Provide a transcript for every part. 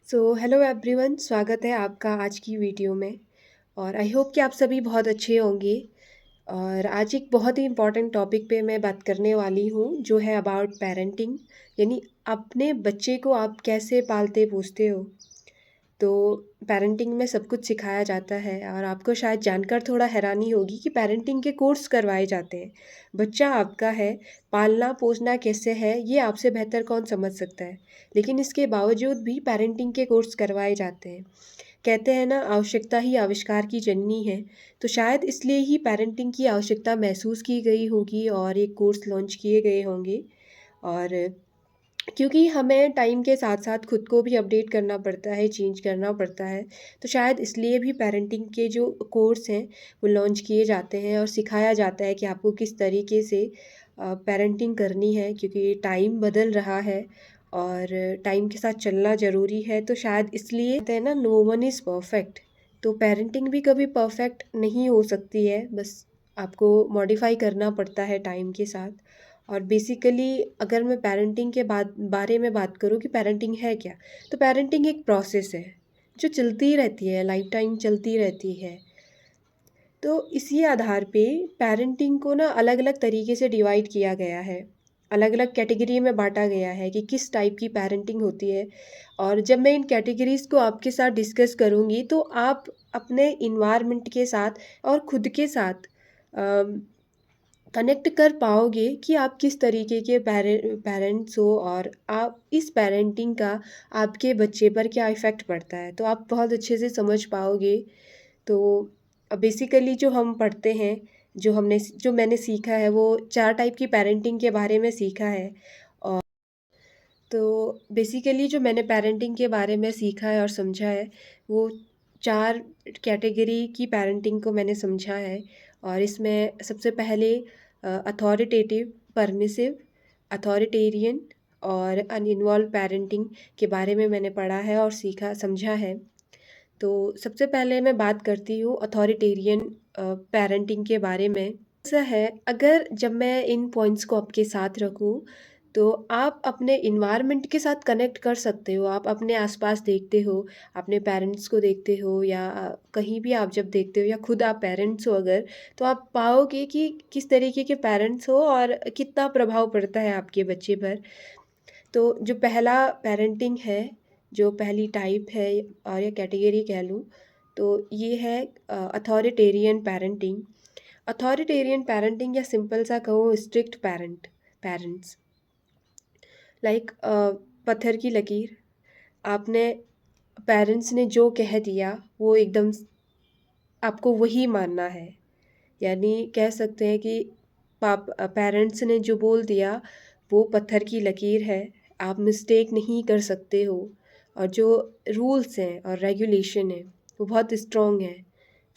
Hello everyone, स्वागत है आपका आज की वीडियो में। और आई होप कि आप सभी बहुत अच्छे होंगे। और आज एक बहुत ही इम्पोर्टेंट टॉपिक पे मैं बात करने वाली हूँ, जो है अबाउट पेरेंटिंग। यानी अपने बच्चे को आप कैसे पालते पोसते हो। तो पेरेंटिंग में सब कुछ सिखाया जाता है, और आपको शायद जानकर थोड़ा हैरानी होगी कि पेरेंटिंग के कोर्स करवाए जाते हैं। बच्चा आपका है, पालना पोसना कैसे है ये आपसे बेहतर कौन समझ सकता है। लेकिन इसके बावजूद भी पेरेंटिंग के कोर्स करवाए जाते हैं। कहते हैं ना, आवश्यकता ही आविष्कार की जननी है। तो शायद इसलिए ही पेरेंटिंग की आवश्यकता महसूस की गई होगी और एक कोर्स लॉन्च किए गए होंगे। और क्योंकि हमें टाइम के साथ साथ खुद को भी अपडेट करना पड़ता है, चेंज करना पड़ता है। तो शायद इसलिए भी पेरेंटिंग के जो कोर्स हैं वो लॉन्च किए जाते हैं और सिखाया जाता है कि आपको किस तरीके से पेरेंटिंग करनी है, क्योंकि टाइम बदल रहा है और टाइम के साथ चलना ज़रूरी है। तो शायद इसलिए कहते हैं ना, नो वन इज़ परफेक्ट। तो पेरेंटिंग भी कभी परफेक्ट नहीं हो सकती है, बस आपको मॉडिफाई करना पड़ता है टाइम के साथ। और बेसिकली अगर मैं पेरेंटिंग के बारे में बात करूँ कि पेरेंटिंग है क्या, तो पेरेंटिंग एक प्रोसेस है जो चलती रहती है, लाइफ टाइम चलती रहती है। तो इसी आधार पे पेरेंटिंग को ना अलग अलग तरीके से डिवाइड किया गया है, अलग अलग कैटेगरी में बांटा गया है कि किस टाइप की पेरेंटिंग होती है। और जब मैं इन कैटेगरीज को आपके साथ डिस्कस करूँगी, तो आप अपने इन्वायरमेंट के साथ और खुद के साथ कनेक्ट कर पाओगे कि आप किस तरीके के पेरेंट्स हो, और आप इस पेरेंटिंग का आपके बच्चे पर क्या इफ़ेक्ट पड़ता है, तो आप बहुत अच्छे से समझ पाओगे। तो बेसिकली जो हम पढ़ते हैं, जो मैंने सीखा है, वो 4 टाइप की पेरेंटिंग के बारे में सीखा है। और तो बेसिकली जो मैंने पेरेंटिंग के बारे में सीखा है और समझा है, वो 4 कैटेगरी की पेरेंटिंग को मैंने समझा है। और इसमें सबसे पहले अथॉरिटेटिव, परमिसिव, अथॉरिटेरियन और अनइन्वॉल्व पेरेंटिंग के बारे में मैंने पढ़ा है और सीखा समझा है। तो सबसे पहले मैं बात करती हूँ अथॉरिटेरियन पेरेंटिंग के बारे में। ऐसा है, अगर जब मैं इन पॉइंट्स को आपके साथ रखूँ, तो आप अपने इन्वायरमेंट के साथ कनेक्ट कर सकते हो। आप अपने आसपास देखते हो, अपने पेरेंट्स को देखते हो, या कहीं भी आप जब देखते हो, या खुद आप पेरेंट्स हो अगर, तो आप पाओगे कि किस तरीके के पेरेंट्स हो और कितना प्रभाव पड़ता है आपके बच्चे पर। तो जो पहला पेरेंटिंग है, जो पहली टाइप है, और या कैटेगरी कह लूँ, तो ये है अथॉरिटेरियन पेरेंटिंग। अथॉरिटेरियन पेरेंटिंग, या सिंपल सा कहूँ, स्ट्रिक्ट पेरेंट्स। लाइक पत्थर की लकीर। आपने पेरेंट्स ने जो कह दिया, वो एकदम आपको वही मानना है। यानी कह सकते हैं कि पेरेंट्स ने जो बोल दिया, वो पत्थर की लकीर है। आप मिस्टेक नहीं कर सकते हो। और जो रूल्स हैं और रेगुलेशन है, वो बहुत स्ट्रॉन्ग है,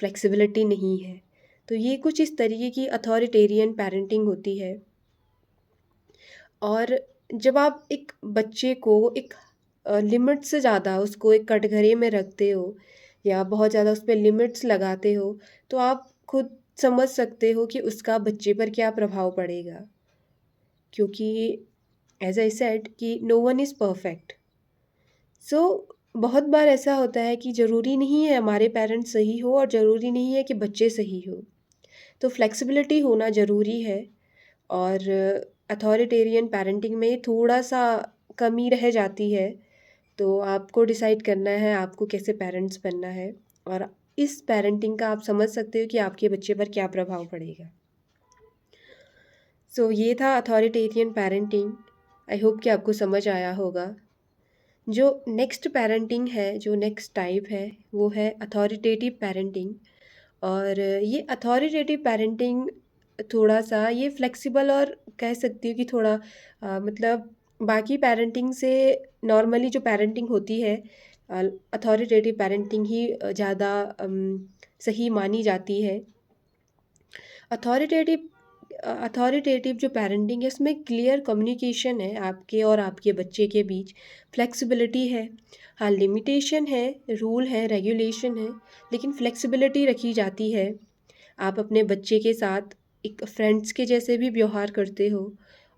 फ्लेक्सिबिलिटी नहीं है। तो ये कुछ इस तरीके की अथॉरिटेरियन पेरेंटिंग होती है। और जब आप एक बच्चे को एक लिमिट से ज़्यादा उसको एक कटघरे में रखते हो, या बहुत ज़्यादा उस पे लिमिट्स लगाते हो, तो आप खुद समझ सकते हो कि उसका बच्चे पर क्या प्रभाव पड़ेगा। क्योंकि एज़ आई सेड कि नो वन इज़ परफेक्ट। सो बहुत बार ऐसा होता है कि ज़रूरी नहीं है हमारे पेरेंट्स सही हो, और ज़रूरी नहीं है कि बच्चे सही हो। तो फ्लेक्सिबिलिटी होना ज़रूरी है। और अथॉरिटेरियन पेरेंटिंग में थोड़ा-सा कमी रह जाती है। तो आपको डिसाइड करना है आपको कैसे पेरेंट्स बनना है, और इस पेरेंटिंग का आप समझ सकते हो कि आपके बच्चे पर क्या प्रभाव पड़ेगा। सो ये था अथॉरिटेरियन पेरेंटिंग। आई होप कि आपको समझ आया होगा। जो नेक्स्ट पेरेंटिंग है, जो नेक्स्ट टाइप है, वो है अथॉरिटेटिव पेरेंटिंग। और ये अथॉरिटेटिव पेरेंटिंग थोड़ा-सा ये फ्लेक्सिबल, और कह सकती हूँ कि थोड़ा मतलब बाकी पेरेंटिंग से नॉर्मली जो पेरेंटिंग होती है, अ, अथॉरिटेटिव पेरेंटिंग ही ज़्यादा सही मानी जाती है। अथॉरिटेटिव अथॉरिटेटिव जो पेरेंटिंग है, उसमें क्लियर कम्युनिकेशन है आपके और आपके बच्चे के बीच, फ्लेक्सिबिलिटी है। हाँ, लिमिटेशन है, रूल है, रेगुलेशन है, लेकिन फ्लेक्सिबिलिटी रखी जाती है। आप अपने बच्चे के साथ एक फ्रेंड्स के जैसे भी व्यवहार करते हो।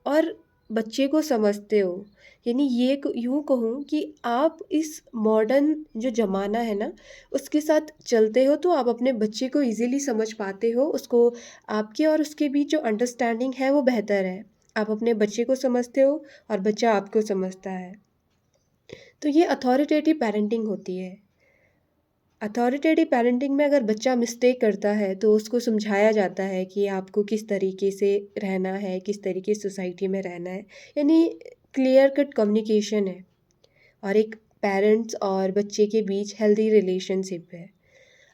और बच्चे को समझते हो। यानी ये यूँ कहूँ कि आप इस मॉडर्न जो ज़माना है ना, उसके साथ चलते हो तो आप अपने बच्चे को ईज़िली समझ पाते हो। उसको आपके और उसके बीच जो अंडरस्टैंडिंग है वो बेहतर है। आप अपने बच्चे को समझते हो और बच्चा आपको समझता है। तो ये अथॉरिटेटिव पैरेंटिंग होती है। अथॉरिटेटिव पैरेंटिंग में अगर बच्चा मिस्टेक करता है तो उसको समझाया जाता है कि आपको किस तरीके से रहना है, किस तरीके से सोसाइटी में रहना है। यानी क्लियर कट कम्युनिकेशन है और एक पेरेंट्स और बच्चे के बीच हेल्दी रिलेशनशिप है।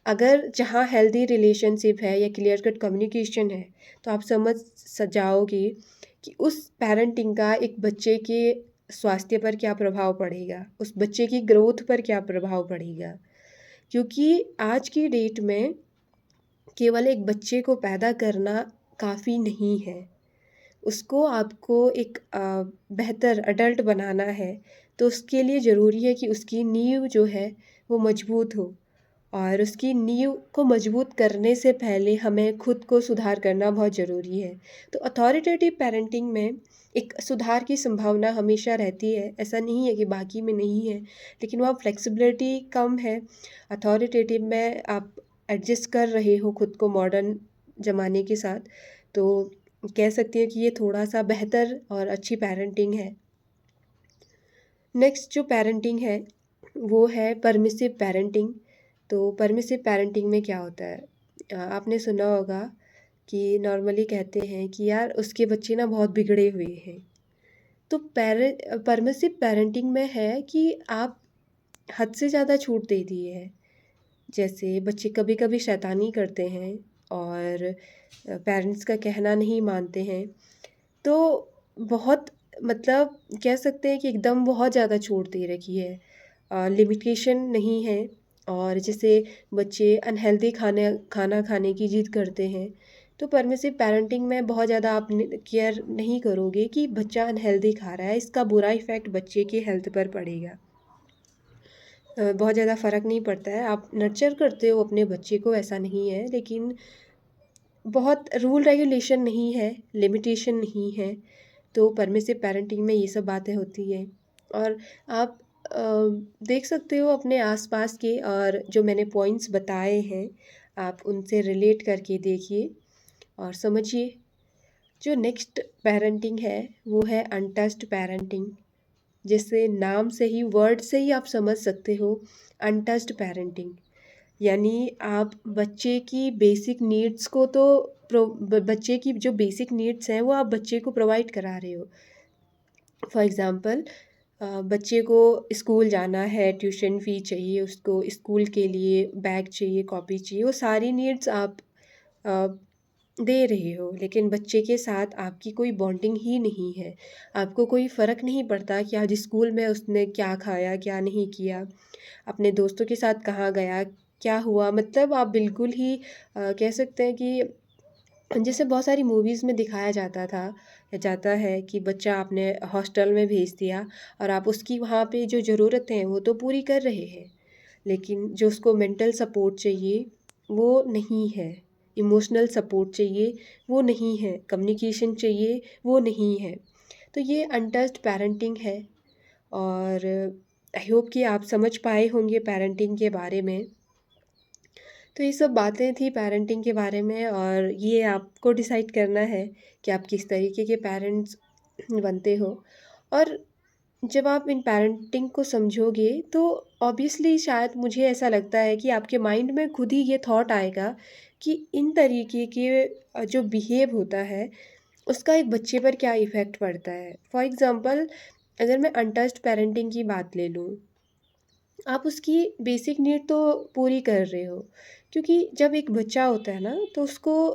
अगर जहाँ हेल्दी रिलेशनशिप है या क्लियर कट कम्युनिकेशन है, तो आप समझ जाओगे कि उस पैरेंटिंग का एक बच्चे के स्वास्थ्य पर क्या प्रभाव पड़ेगा, उस बच्चे की ग्रोथ पर क्या प्रभाव पड़ेगा। क्योंकि आज की डेट में केवल एक बच्चे को पैदा करना काफ़ी नहीं है। उसको आपको एक बेहतर अडल्ट बनाना है, तो उसके लिए ज़रूरी है कि उसकी नींव जो है वो मजबूत हो। और उसकी नींव को मजबूत करने से पहले हमें खुद को सुधार करना बहुत ज़रूरी है। तो अथॉरिटेटिव पैरेंटिंग में एक सुधार की संभावना हमेशा रहती है। ऐसा नहीं है कि बाकी में नहीं है, लेकिन वहाँ फ्लेक्सिबिलिटी कम है। अथॉरिटेटिव में आप एडजस्ट कर रहे हो खुद को मॉडर्न ज़माने के साथ, तो कह सकती हैं कि ये थोड़ा-सा बेहतर और अच्छी पैरेंटिंग है। नेक्स्ट जो पैरेंटिंग है, वो है परमिसिव पैरेंटिंग। तो परमिसिव पैरेंटिंग में क्या होता है? आपने सुना होगा कि नॉर्मली कहते हैं कि यार उसके बच्चे ना बहुत बिगड़े हुए हैं। तो परमिसिव पैरेंटिंग में है कि आप हद से ज़्यादा छूट दे दिए है। जैसे बच्चे कभी-कभी शैतानी करते हैं और पेरेंट्स का कहना नहीं मानते हैं। तो बहुत मतलब कह सकते हैं कि एकदम बहुत ज़्यादा छूट दे रखी है। लिमिटेशन नहीं है। और जैसे बच्चे अनहेल्दी खाना खाने की ज़िद करते हैं, तो परमिसिव पैरेंटिंग में बहुत ज़्यादा आप केयर नहीं करोगे कि बच्चा अनहेल्दी खा रहा है, इसका बुरा इफ़ेक्ट बच्चे की हेल्थ पर पड़ेगा। बहुत ज़्यादा फ़र्क नहीं पड़ता है, आप नर्चर करते हो अपने बच्चे को, ऐसा नहीं है, लेकिन बहुत रूल रेगुलेशन नहीं है, लिमिटेशन नहीं है। तो परमिसिव पैरेंटिंग में ये सब बातें होती हैं। और आप अ, देख सकते हो अपने आसपास के, और जो मैंने पॉइंट्स बताए हैं, आप उनसे रिलेट करके देखिए और समझिए। जो नेक्स्ट पैरेंटिंग है, वो है अनटच्ड पैरेंटिंग। जिससे नाम से ही, वर्ड से ही आप समझ सकते हो, अनटच्ड पैरेंटिंग। यानी आप बच्चे की बेसिक नीड्स को तो बच्चे की जो बेसिक नीड्स हैं वो आप बच्चे को प्रोवाइड करा रहे हो। फॉर एग्ज़ाम्पल, बच्चे को स्कूल जाना है, ट्यूशन फ़ी चाहिए उसको, स्कूल के लिए बैग चाहिए, कॉपी चाहिए, वो सारी नीड्स आप अ, दे रहे हो, लेकिन बच्चे के साथ आपकी कोई बॉन्डिंग ही नहीं है। आपको कोई फ़र्क नहीं पड़ता कि आज स्कूल में उसने क्या खाया, क्या नहीं किया, अपने दोस्तों के साथ कहाँ गया, क्या हुआ। मतलब आप बिल्कुल ही कह सकते हैं कि जैसे बहुत सारी मूवीज़ में दिखाया जाता था या जाता है कि बच्चा आपने हॉस्टल में भेज दिया और आप उसकी वहाँ पे जो ज़रूरतें हैं वो तो पूरी कर रहे हैं, लेकिन जो उसको मेंटल सपोर्ट चाहिए वो नहीं है, इमोशनल सपोर्ट चाहिए वो नहीं है, कम्युनिकेशन चाहिए वो नहीं है। तो ये अनटच्ड पैरेंटिंग है। और आई होप कि आप समझ पाए होंगे पेरेंटिंग के बारे में। तो ये सब बातें थी पेरेंटिंग के बारे में, और ये आपको डिसाइड करना है कि आप किस तरीके के पेरेंट्स बनते हो। और जब आप इन पेरेंटिंग को समझोगे तो ऑब्वियसली शायद मुझे ऐसा लगता है कि आपके माइंड में खुद ही ये थॉट आएगा कि इन तरीके के जो बिहेव होता है उसका एक बच्चे पर क्या इफ़ेक्ट पड़ता है। फॉर एग्ज़ाम्पल, अगर मैं अनटच्ड पेरेंटिंग की बात ले लूँ, आप उसकी बेसिक नीड तो पूरी कर रहे हो, क्योंकि जब एक बच्चा होता है ना तो उसको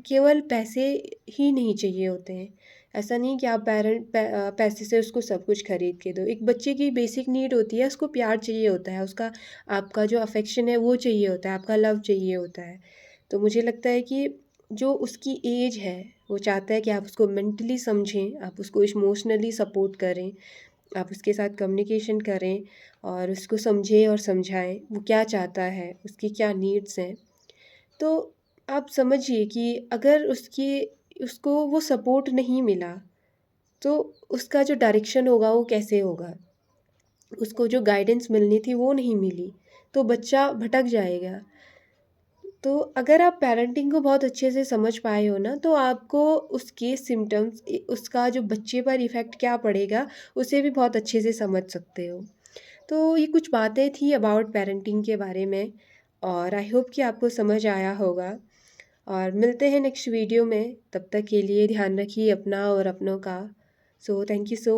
केवल पैसे ही नहीं चाहिए होते हैं। ऐसा नहीं कि आप पैसे से उसको सब कुछ खरीद के दो। एक बच्चे की बेसिक नीड होती है, उसको प्यार चाहिए होता है, उसका आपका जो अफेक्शन है वो चाहिए होता है, आपका लव चाहिए होता है। तो मुझे लगता है कि जो उसकी एज है, वो चाहता है कि आप उसको मेंटली समझें, आप उसको इमोशनली सपोर्ट करें, आप उसके साथ कम्युनिकेशन करें और उसको समझें और समझाएँ, वो क्या चाहता है, उसकी क्या नीड्स हैं। तो आप समझिए कि अगर उसको वो सपोर्ट नहीं मिला, तो उसका जो डायरेक्शन होगा वो कैसे होगा? उसको जो गाइडेंस मिलनी थी वो नहीं मिली, तो बच्चा भटक जाएगा। तो अगर आप पैरेंटिंग को बहुत अच्छे से समझ पाए हो ना, तो आपको उसके सिम्पटम्स उसका जो बच्चे पर इफ़ेक्ट क्या पड़ेगा, उसे भी बहुत अच्छे से समझ सकते हो। तो ये कुछ बातें थी अबाउट पैरेंटिंग के बारे में और आई होप कि आपको समझ आया होगा और मिलते हैं नेक्स्ट वीडियो में। तब तक के लिए ध्यान रखिए अपना और अपनों का। So thank you so